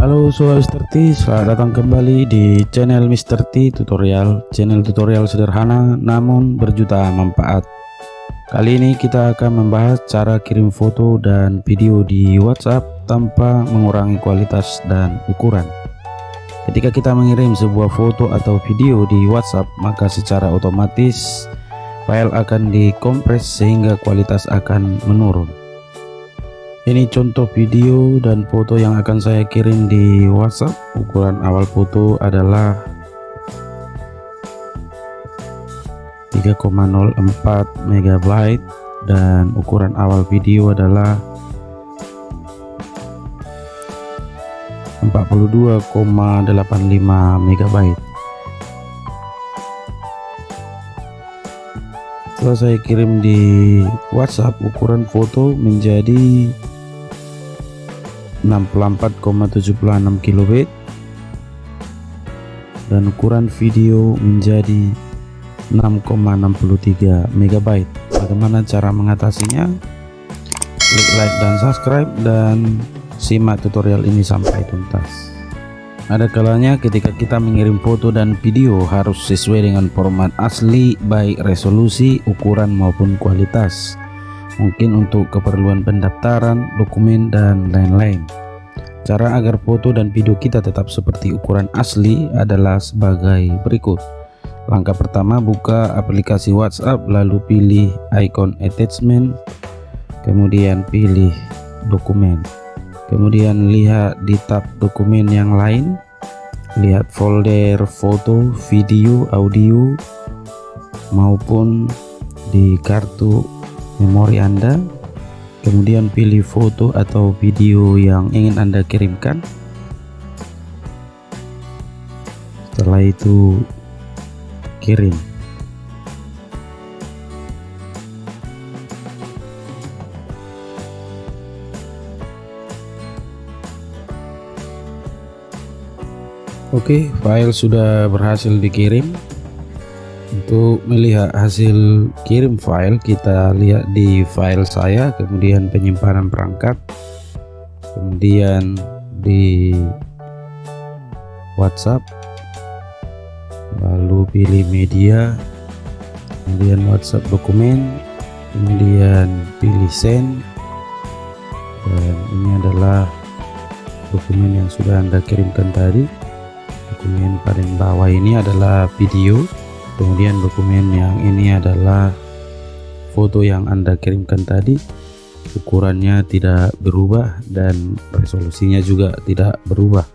Halo Sobat Mr. T, selamat datang kembali di channel Mr. T Tutorial, channel tutorial sederhana namun berjuta manfaat. Kali ini kita akan membahas cara kirim foto dan video di WhatsApp tanpa mengurangi kualitas dan ukuran. Ketika kita mengirim sebuah foto atau video di WhatsApp, maka secara otomatis file akan dikompres sehingga kualitas akan menurun. Ini contoh video dan foto yang akan saya kirim di WhatsApp. Ukuran awal foto adalah 3,04 MB dan ukuran awal video adalah 42,85 MB. Setelah saya kirim di WhatsApp, ukuran foto menjadi 64,76 KB dan ukuran video menjadi 6,63 MB. Bagaimana cara mengatasinya? Klik like dan subscribe dan simak tutorial ini sampai tuntas. Ada kalanya ketika kita mengirim foto dan video harus sesuai dengan format asli, baik resolusi, ukuran maupun kualitas. Mungkin untuk keperluan pendaftaran, dokumen, dan lain-lain. Cara agar foto dan video kita tetap seperti ukuran asli adalah sebagai berikut. Langkah pertama, buka aplikasi WhatsApp, lalu pilih icon attachment, kemudian pilih dokumen. Kemudian lihat di tab dokumen yang lain, lihat folder foto, video, audio, maupun di kartu memori Anda. Kemudian pilih foto atau video yang ingin Anda kirimkan. Setelah itu kirim. Oke, file sudah berhasil dikirim. Untuk melihat hasil kirim file, kita lihat di file saya, kemudian penyimpanan perangkat, kemudian di WhatsApp, lalu pilih media, kemudian WhatsApp dokumen, kemudian pilih send, dan ini adalah dokumen yang sudah Anda kirimkan tadi. Dokumen paling bawah ini adalah video. Kemudian dokumen yang ini adalah foto yang Anda kirimkan tadi. Ukurannya tidak berubah dan resolusinya juga tidak berubah.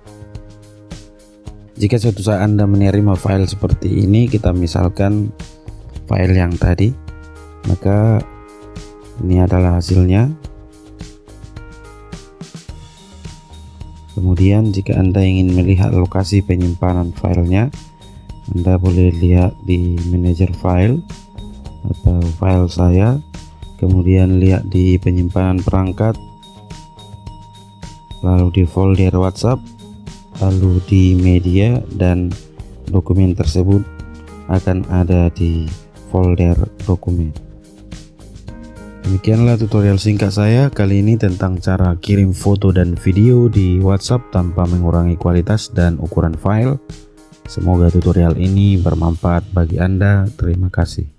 Jika suatu saat Anda menerima file seperti ini, kita misalkan file yang tadi, maka ini adalah hasilnya. Kemudian jika Anda ingin melihat lokasi penyimpanan filenya, Anda boleh lihat di manajer file atau file saya, kemudian lihat di penyimpanan perangkat, lalu di folder WhatsApp, lalu di media, dan dokumen tersebut akan ada di folder dokumen. Demikianlah tutorial singkat saya kali ini tentang cara kirim foto dan video di WhatsApp tanpa mengurangi kualitas dan ukuran file. Semoga tutorial ini bermanfaat bagi Anda. Terima kasih.